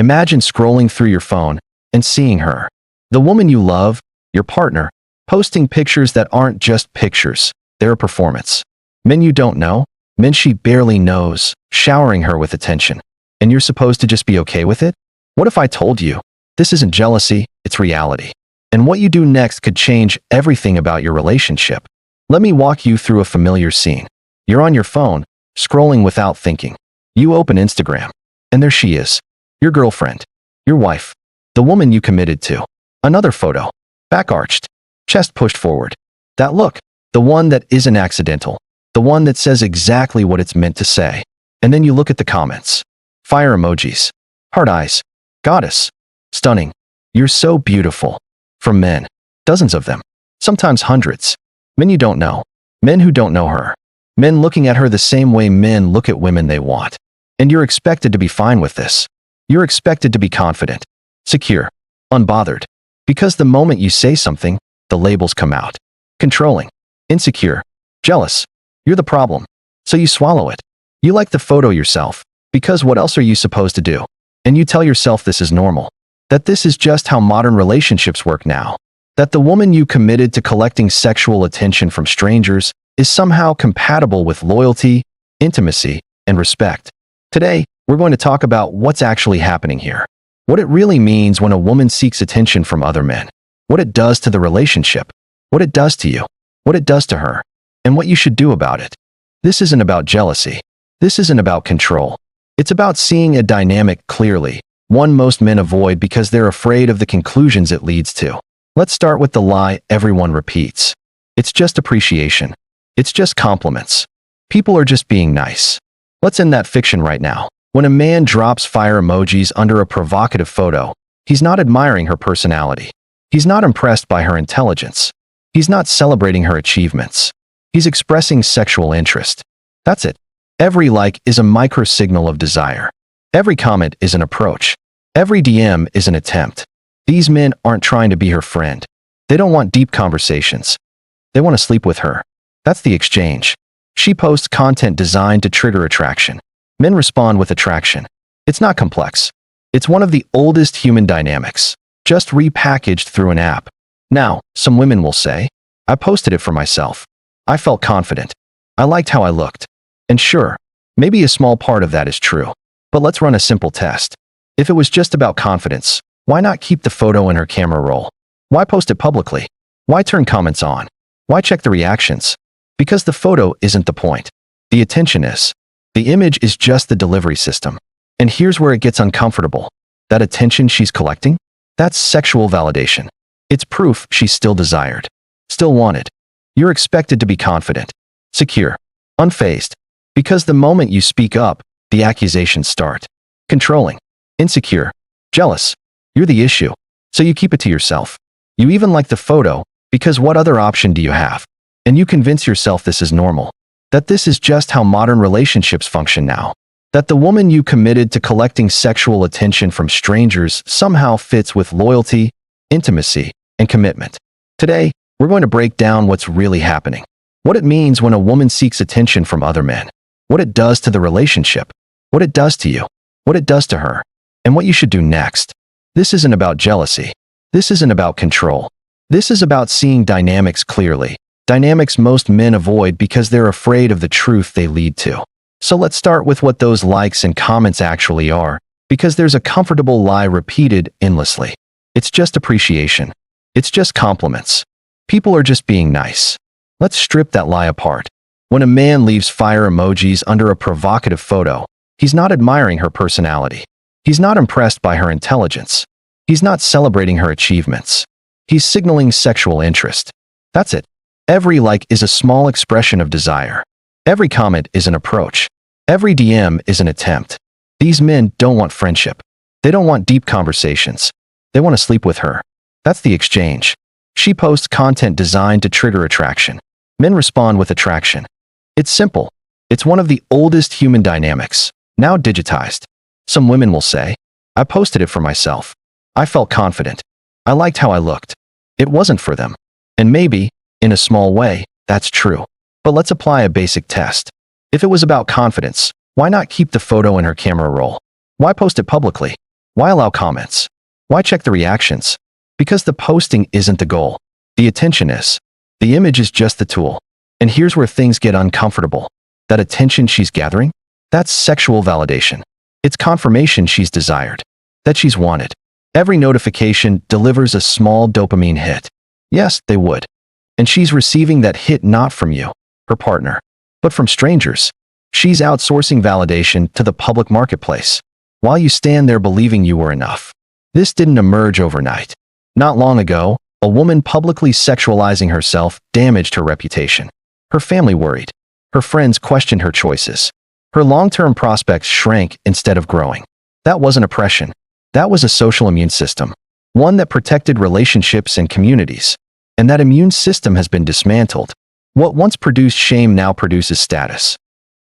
Imagine scrolling through your phone and seeing her, the woman you love, your partner, posting pictures that aren't just pictures, they're a performance. Men you don't know, men she barely knows, showering her with attention. And you're supposed to just be okay with it? What if I told you, this isn't jealousy, it's reality. And what you do next could change everything about your relationship. Let me walk you through a familiar scene. You're on your phone, scrolling without thinking. You open Instagram, and there she is, your girlfriend, your wife, the woman you committed to. Another photo, back arched, chest pushed forward. That look, the one that isn't accidental, the one that says exactly what it's meant to say. And then you look at the comments. Fire emojis, heart eyes, goddess, stunning, you're so beautiful. From men, dozens of them, sometimes hundreds. Men you don't know, men who don't know her, men looking at her the same way men look at women they want. And you're expected to be fine with this. You're expected to be confident, secure, unbothered. Because the moment you say something, the labels come out. Controlling, insecure, jealous. You're the problem. So you swallow it. You like the photo yourself, because what else are you supposed to do? And you tell yourself this is normal. That this is just how modern relationships work now. That the woman you committed to collecting sexual attention from strangers is somehow compatible with loyalty, intimacy, and respect. Today, we're going to talk about what's actually happening here. What it really means when a woman seeks attention from other men. What it does to the relationship. What it does to you. What it does to her. And what you should do about it. This isn't about jealousy. This isn't about control. It's about seeing a dynamic clearly, one most men avoid because they're afraid of the conclusions it leads to. Let's start with the lie everyone repeats. It's just appreciation. It's just compliments. People are just being nice. Let's end that fiction right now. When a man drops fire emojis under a provocative photo, he's not admiring her personality. He's not impressed by her intelligence. He's not celebrating her achievements. He's expressing sexual interest. That's it. Every like is a micro-signal of desire. Every comment is an approach. Every DM is an attempt. These men aren't trying to be her friend. They don't want deep conversations. They want to sleep with her. That's the exchange. She posts content designed to trigger attraction. Men respond with attraction. It's not complex. It's one of the oldest human dynamics, just repackaged through an app. Now, some women will say, I posted it for myself. I felt confident. I liked how I looked. And sure, maybe a small part of that is true. But let's run a simple test. If it was just about confidence, why not keep the photo in her camera roll? Why post it publicly? Why turn comments on? Why check the reactions? Because the photo isn't the point. The attention is. The image is just the delivery system. And here's where it gets uncomfortable. That attention she's collecting? That's sexual validation. It's proof she's still desired. Still wanted. You're expected to be confident, secure, unfazed. Because the moment you speak up, the accusations start. Controlling, insecure, jealous. You're the issue. So you keep it to yourself. You even like the photo, because what other option do you have? And you convince yourself this is normal. That this is just how modern relationships function now. That the woman you committed to collecting sexual attention from strangers somehow fits with loyalty, intimacy, and commitment. Today, we're going to break down what's really happening. What it means when a woman seeks attention from other men. What it does to the relationship. What it does to you. What it does to her. And what you should do next. This isn't about jealousy. This isn't about control. This is about seeing dynamics clearly. Dynamics most men avoid because they're afraid of the truth they lead to. So let's start with what those likes and comments actually are, because there's a comfortable lie repeated endlessly. It's just appreciation. It's just compliments. People are just being nice. Let's strip that lie apart. When a man leaves fire emojis under a provocative photo, he's not admiring her personality. He's not impressed by her intelligence. He's not celebrating her achievements. He's signaling sexual interest. That's it. Every like is a small expression of desire. Every comment is an approach. Every DM is an attempt. These men don't want friendship. They don't want deep conversations. They want to sleep with her. That's the exchange. She posts content designed to trigger attraction. Men respond with attraction. It's simple. It's one of the oldest human dynamics, now digitized. Some women will say, I posted it for myself. I felt confident. I liked how I looked. It wasn't for them. And maybe, in a small way, that's true. But let's apply a basic test. If it was about confidence, why not keep the photo in her camera roll? Why post it publicly? Why allow comments? Why check the reactions? Because the posting isn't the goal. The attention is. The image is just the tool. And here's where things get uncomfortable. That attention she's gathering? That's sexual validation. It's confirmation she's desired. That she's wanted. Every notification delivers a small dopamine hit. Yes, they would. And she's receiving that hit not from you, her partner, but from strangers. She's outsourcing validation to the public marketplace, while you stand there believing you were enough. This didn't emerge overnight. Not long ago, a woman publicly sexualizing herself damaged her reputation. Her family worried. Her friends questioned her choices. Her long-term prospects shrank instead of growing. That wasn't oppression. That was a social immune system, one that protected relationships and communities. And that immune system has been dismantled. What once produced shame now produces status.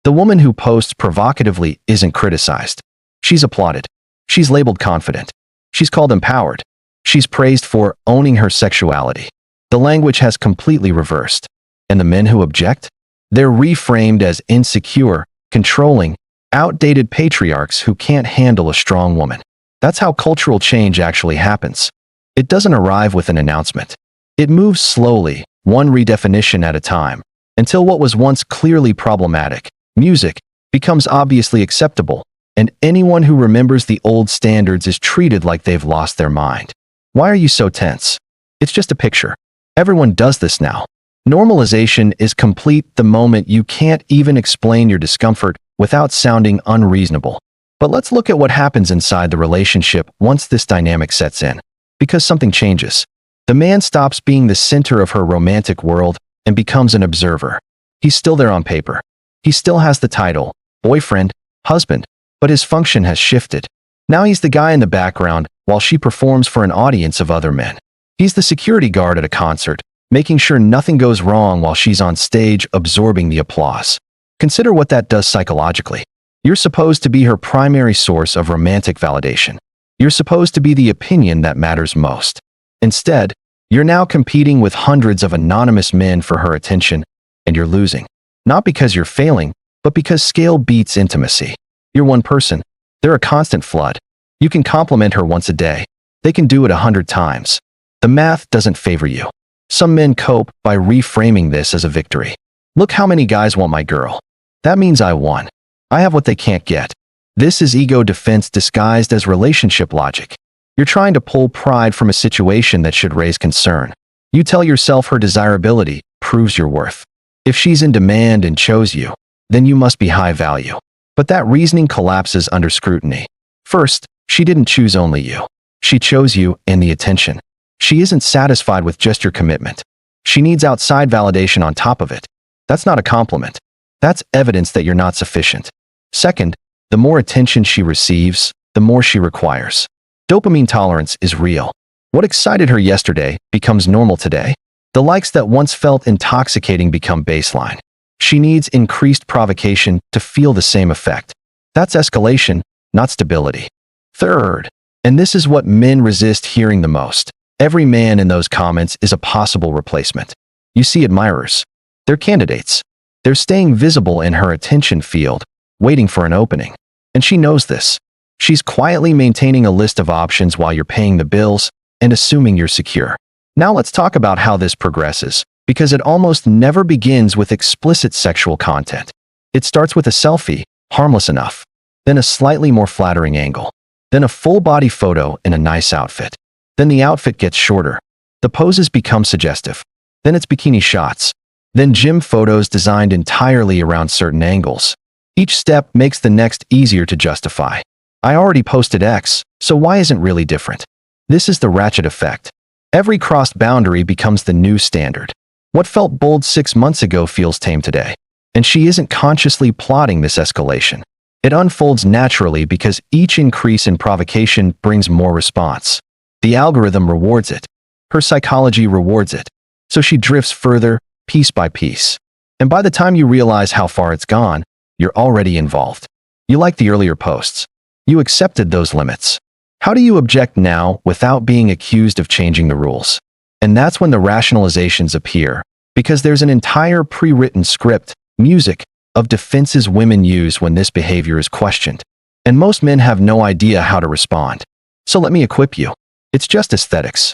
The woman who posts provocatively isn't criticized. She's applauded. She's labeled confident. She's called empowered. She's praised for owning her sexuality. The language has completely reversed. And the men who object? They're reframed as insecure, controlling, outdated patriarchs who can't handle a strong woman. That's how cultural change actually happens. It doesn't arrive with an announcement. It moves slowly, one redefinition at a time, until what was once clearly problematic, music, becomes obviously acceptable, and anyone who remembers the old standards is treated like they've lost their mind. Why are you so tense? It's just a picture. Everyone does this now. Normalization is complete the moment you can't even explain your discomfort without sounding unreasonable. But let's look at what happens inside the relationship once this dynamic sets in. Because something changes. The man stops being the center of her romantic world and becomes an observer. He's still there on paper. He still has the title, boyfriend, husband, but his function has shifted. Now he's the guy in the background while she performs for an audience of other men. He's the security guard at a concert, making sure nothing goes wrong while she's on stage absorbing the applause. Consider what that does psychologically. You're supposed to be her primary source of romantic validation. You're supposed to be the opinion that matters most. Instead, you're now competing with hundreds of anonymous men for her attention, and you're losing. Not because you're failing, but because scale beats intimacy. You're one person. They're a constant flood. You can compliment her once a day. They can do it 100 times. The math doesn't favor you. Some men cope by reframing this as a victory. Look how many guys want my girl. That means I won. I have what they can't get. This is ego defense disguised as relationship logic. You're trying to pull pride from a situation that should raise concern. You tell yourself her desirability proves your worth. If she's in demand and chose you, then you must be high value. But that reasoning collapses under scrutiny. First, she didn't choose only you. She chose you and the attention. She isn't satisfied with just your commitment. She needs outside validation on top of it. That's not a compliment. That's evidence that you're not sufficient. Second, the more attention she receives, the more she requires. Dopamine tolerance is real. What excited her yesterday becomes normal today. The likes that once felt intoxicating become baseline. She needs increased provocation to feel the same effect. That's escalation, not stability. Third, and this is what men resist hearing the most, every man in those comments is a possible replacement. You see admirers. They're candidates. They're staying visible in her attention field, waiting for an opening. And she knows this. She's quietly maintaining a list of options while you're paying the bills and assuming you're secure. Now let's talk about how this progresses, because it almost never begins with explicit sexual content. It starts with a selfie, harmless enough, then a slightly more flattering angle, then a full-body photo in a nice outfit. Then the outfit gets shorter. The poses become suggestive. Then it's bikini shots. Then gym photos designed entirely around certain angles. Each step makes the next easier to justify. I already posted X, so Y isn't really different. This is the ratchet effect. Every crossed boundary becomes the new standard. What felt bold 6 months ago feels tame today. And she isn't consciously plotting this escalation. It unfolds naturally because each increase in provocation brings more response. The algorithm rewards it. Her psychology rewards it. So she drifts further, piece by piece. And by the time you realize how far it's gone, you're already involved. You like the earlier posts. You accepted those limits. How do you object now without being accused of changing the rules? And that's when the rationalizations appear, because there's an entire pre-written script, music, of defenses women use when this behavior is questioned. And most men have no idea how to respond. So let me equip you. It's just aesthetics.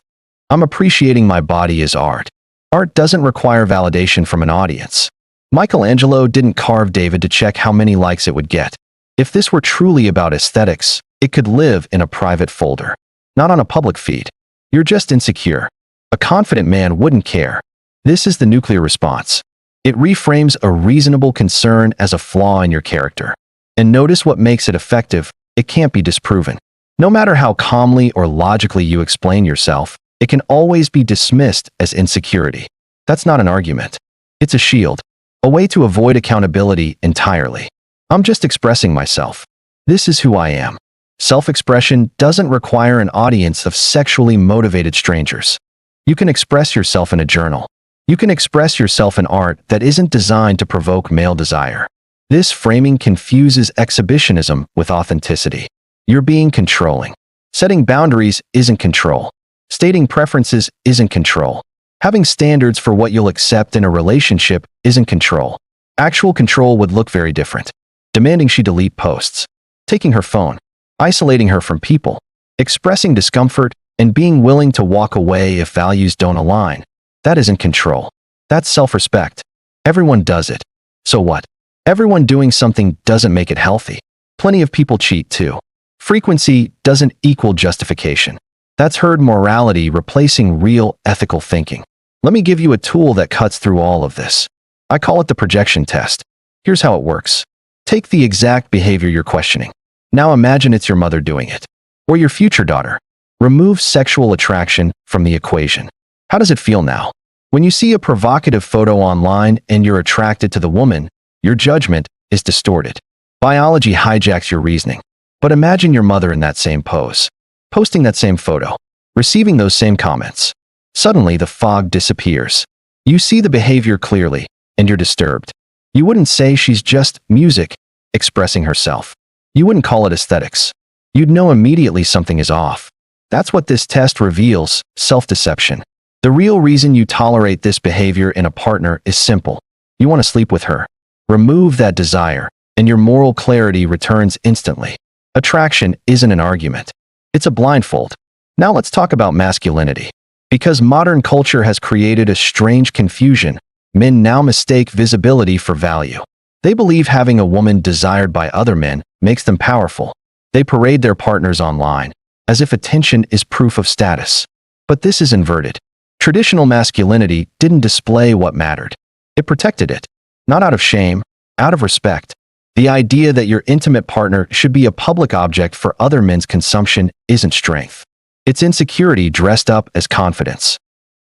I'm appreciating my body as art. Art doesn't require validation from an audience. Michelangelo didn't carve David to check how many likes it would get. If this were truly about aesthetics, it could live in a private folder, not on a public feed. You're just insecure. A confident man wouldn't care. This is the nuclear response. It reframes a reasonable concern as a flaw in your character. And notice what makes it effective. It can't be disproven. No matter how calmly or logically you explain yourself, it can always be dismissed as insecurity. That's not an argument. It's a shield, a way to avoid accountability entirely. I'm just expressing myself. This is who I am. Self-expression doesn't require an audience of sexually motivated strangers. You can express yourself in a journal. You can express yourself in art that isn't designed to provoke male desire. This framing confuses exhibitionism with authenticity. You're being controlling. Setting boundaries isn't control. Stating preferences isn't control. Having standards for what you'll accept in a relationship isn't control. Actual control would look very different. Demanding she delete posts. Taking her phone. Isolating her from people. Expressing discomfort and being willing to walk away if values don't align. That isn't control. That's self-respect. Everyone does it. So what? Everyone doing something doesn't make it healthy. Plenty of people cheat too. Frequency doesn't equal justification. That's herd morality replacing real ethical thinking. Let me give you a tool that cuts through all of this. I call it the projection test. Here's how it works. Take the exact behavior you're questioning. Now imagine it's your mother doing it. Or your future daughter. Remove sexual attraction from the equation. How does it feel now? When you see a provocative photo online and you're attracted to the woman, your judgment is distorted. Biology hijacks your reasoning. But imagine your mother in that same pose, posting that same photo, receiving those same comments. Suddenly, the fog disappears. You see the behavior clearly, and you're disturbed. You wouldn't say she's just music expressing herself. You wouldn't call it aesthetics. You'd know immediately something is off. That's what this test reveals, self-deception. The real reason you tolerate this behavior in a partner is simple. You want to sleep with her. Remove that desire, and your moral clarity returns instantly. Attraction isn't an argument. It's a blindfold. Now let's talk about masculinity. Because modern culture has created a strange confusion, men now mistake visibility for value. They believe having a woman desired by other men makes them powerful. They parade their partners online, as if attention is proof of status. But this is inverted. Traditional masculinity didn't display what mattered. It protected it. Not out of shame, out of respect. The idea that your intimate partner should be a public object for other men's consumption isn't strength. It's insecurity dressed up as confidence.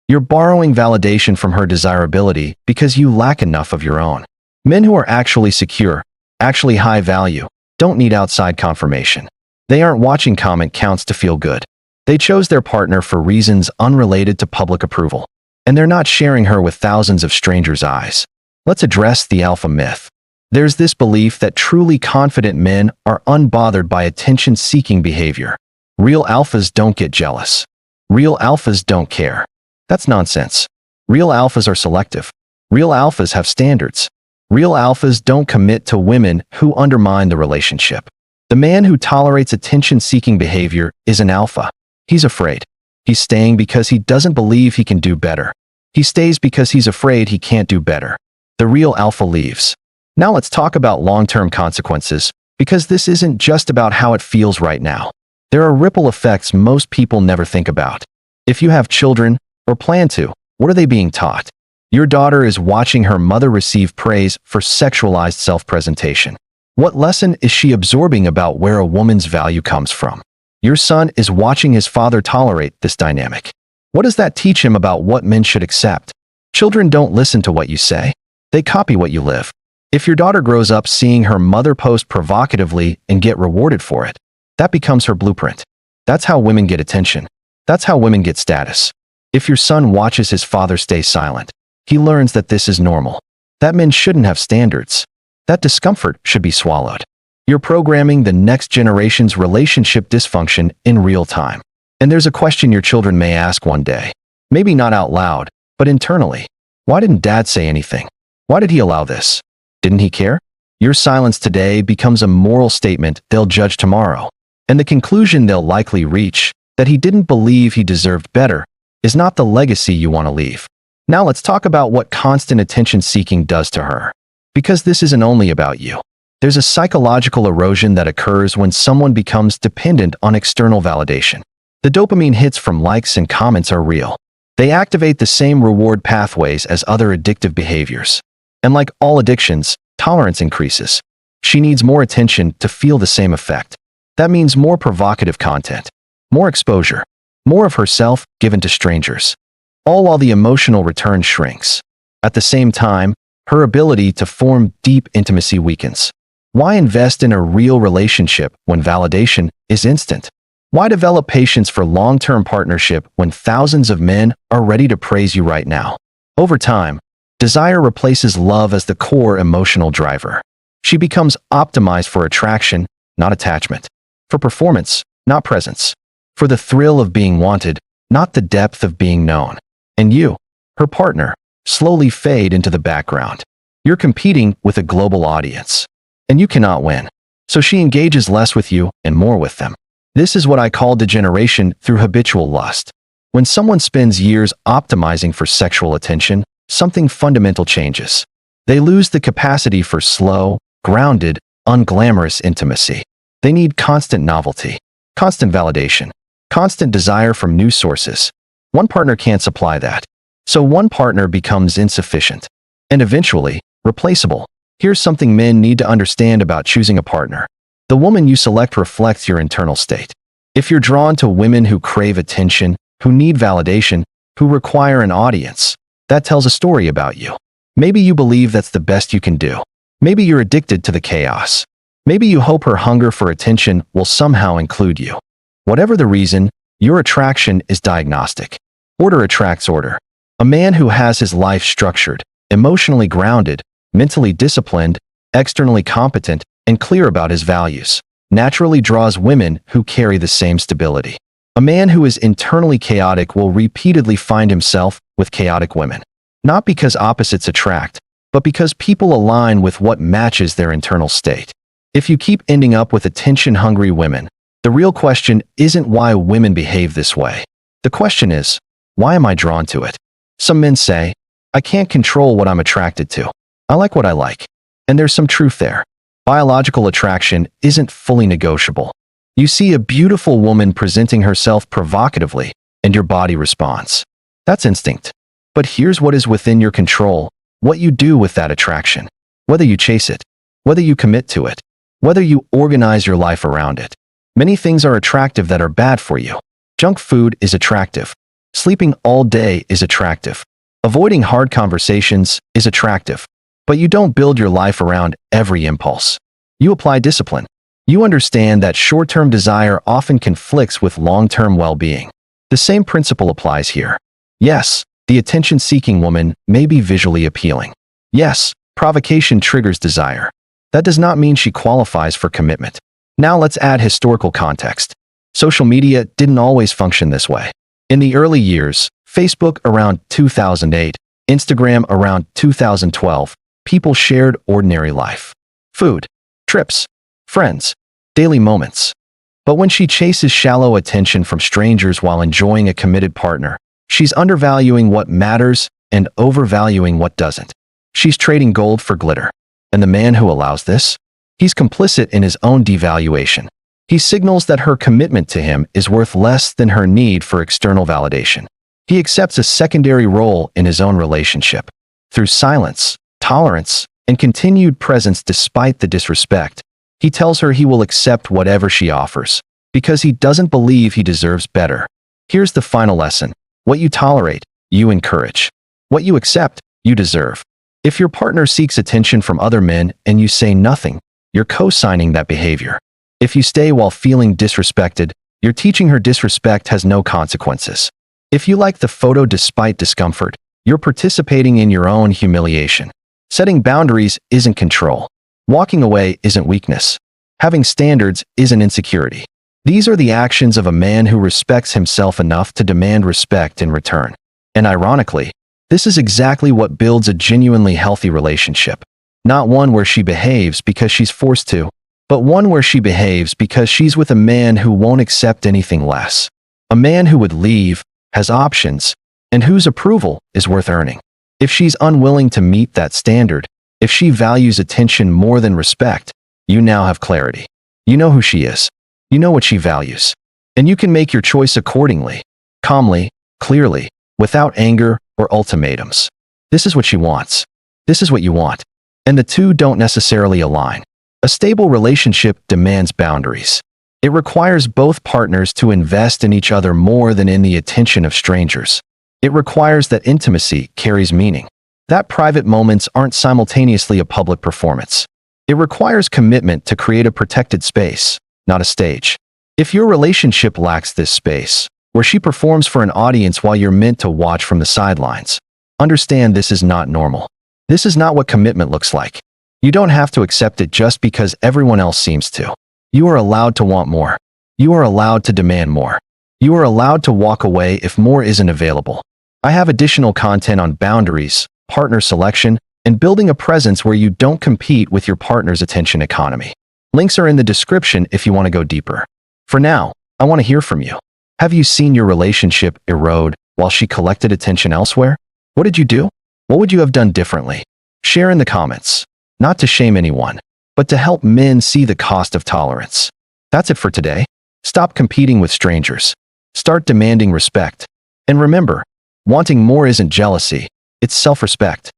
You're borrowing validation from her desirability because you lack enough of your own. Men who are actually secure, actually high value, don't need outside confirmation. They aren't watching comment counts to feel good. They chose their partner for reasons unrelated to public approval. And they're not sharing her with thousands of strangers' eyes. Let's address the alpha myth. There's this belief that truly confident men are unbothered by attention-seeking behavior. Real alphas don't get jealous. Real alphas don't care. That's nonsense. Real alphas are selective. Real alphas have standards. Real alphas don't commit to women who undermine the relationship. The man who tolerates attention-seeking behavior is an alpha. He's afraid. He's staying because he doesn't believe he can do better. He stays because he's afraid he can't do better. The real alpha leaves. Now let's talk about long-term consequences, because this isn't just about how it feels right now. There are ripple effects most people never think about. If you have children, or plan to, what are they being taught? Your daughter is watching her mother receive praise for sexualized self-presentation. What lesson is she absorbing about where a woman's value comes from? Your son is watching his father tolerate this dynamic. What does that teach him about what men should accept? Children don't listen to what you say. They copy what you live. If your daughter grows up seeing her mother post provocatively and get rewarded for it, that becomes her blueprint. That's how women get attention. That's how women get status. If your son watches his father stay silent, he learns that this is normal. That men shouldn't have standards. That discomfort should be swallowed. You're programming the next generation's relationship dysfunction in real time. And there's a question your children may ask one day. Maybe not out loud, but internally. Why didn't dad say anything? Why did he allow this? Didn't he care? Your silence today becomes a moral statement they'll judge tomorrow. And the conclusion they'll likely reach, that he didn't believe he deserved better, is not the legacy you want to leave. Now let's talk about what constant attention-seeking does to her. Because this isn't only about you. There's a psychological erosion that occurs when someone becomes dependent on external validation. The dopamine hits from likes and comments are real. They activate the same reward pathways as other addictive behaviors. And like all addictions, tolerance increases. She needs more attention to feel the same effect. That means more provocative content, more exposure, more of herself given to strangers, all while the emotional return shrinks. At the same time, her ability to form deep intimacy weakens. Why invest in a real relationship when validation is instant? Why develop patience for long-term partnership when thousands of men are ready to praise you right now? Over time, desire replaces love as the core emotional driver. She becomes optimized for attraction, not attachment. For performance, not presence. For the thrill of being wanted, not the depth of being known. And you, her partner, slowly fade into the background. You're competing with a global audience. And you cannot win. So she engages less with you and more with them. This is what I call degeneration through habitual lust. When someone spends years optimizing for sexual attention, something fundamental changes. They lose the capacity for slow, grounded, unglamorous intimacy. They need constant novelty, constant validation, constant desire from new sources. One partner can't supply that. So one partner becomes insufficient. And eventually, replaceable. Here's something men need to understand about choosing a partner. The woman you select reflects your internal state. If you're drawn to women who crave attention, who need validation, who require an audience, that tells a story about you. Maybe you believe that's the best you can do. Maybe you're addicted to the chaos. Maybe you hope her hunger for attention will somehow include you. Whatever the reason, your attraction is diagnostic. Order attracts order. A man who has his life structured, emotionally grounded, mentally disciplined, externally competent, and clear about his values, naturally draws women who carry the same stability. A man who is internally chaotic will repeatedly find himself with chaotic women. Not because opposites attract, but because people align with what matches their internal state. If you keep ending up with attention-hungry women, the real question isn't why women behave this way. The question is, why am I drawn to it? Some men say, I can't control what I'm attracted to. I like what I like. And there's some truth there. Biological attraction isn't fully negotiable. You see a beautiful woman presenting herself provocatively, and your body responds. That's instinct. But here's what is within your control, what you do with that attraction. Whether you chase it, whether you commit to it, whether you organize your life around it. Many things are attractive that are bad for you. Junk food is attractive. Sleeping all day is attractive. Avoiding hard conversations is attractive. But you don't build your life around every impulse. You apply discipline. You understand that short-term desire often conflicts with long-term well-being. The same principle applies here. Yes, the attention-seeking woman may be visually appealing. Yes, provocation triggers desire. That does not mean she qualifies for commitment. Now let's add historical context. Social media didn't always function this way. In the early years, Facebook around 2008, Instagram around 2012, people shared ordinary life. Food, trips, friends, daily moments. But when she chases shallow attention from strangers while enjoying a committed partner, she's undervaluing what matters and overvaluing what doesn't. She's trading gold for glitter. And the man who allows this? He's complicit in his own devaluation. He signals that her commitment to him is worth less than her need for external validation. He accepts a secondary role in his own relationship. Through silence, tolerance, and continued presence despite the disrespect, he tells her he will accept whatever she offers, because he doesn't believe he deserves better. Here's the final lesson. What you tolerate, you encourage. What you accept, you deserve. If your partner seeks attention from other men and you say nothing, you're co-signing that behavior. If you stay while feeling disrespected, you're teaching her disrespect has no consequences. If you like the photo despite discomfort, you're participating in your own humiliation. Setting boundaries isn't control. Walking away isn't weakness. Having standards isn't insecurity. These are the actions of a man who respects himself enough to demand respect in return. And ironically, this is exactly what builds a genuinely healthy relationship. Not one where she behaves because she's forced to, but one where she behaves because she's with a man who won't accept anything less. A man who would leave, has options, and whose approval is worth earning. If she's unwilling to meet that standard, if she values attention more than respect, you now have clarity. You know who she is. You know what she values. And you can make your choice accordingly, calmly, clearly, without anger or ultimatums. This is what she wants. This is what you want. And the two don't necessarily align. A stable relationship demands boundaries. It requires both partners to invest in each other more than in the attention of strangers. It requires that intimacy carries meaning. That private moments aren't simultaneously a public performance. It requires commitment to create a protected space, not a stage. If your relationship lacks this space, where she performs for an audience while you're meant to watch from the sidelines, understand this is not normal. This is not what commitment looks like. You don't have to accept it just because everyone else seems to. You are allowed to want more. You are allowed to demand more. You are allowed to walk away if more isn't available. I have additional content on boundaries, partner selection, and building a presence where you don't compete with your partner's attention economy. Links are in the description if you want to go deeper. For now, I want to hear from you. Have you seen your relationship erode while she collected attention elsewhere? What did you do? What would you have done differently? Share in the comments. Not to shame anyone, but to help men see the cost of tolerance. That's it for today. Stop competing with strangers. Start demanding respect. And remember, wanting more isn't jealousy, it's self-respect.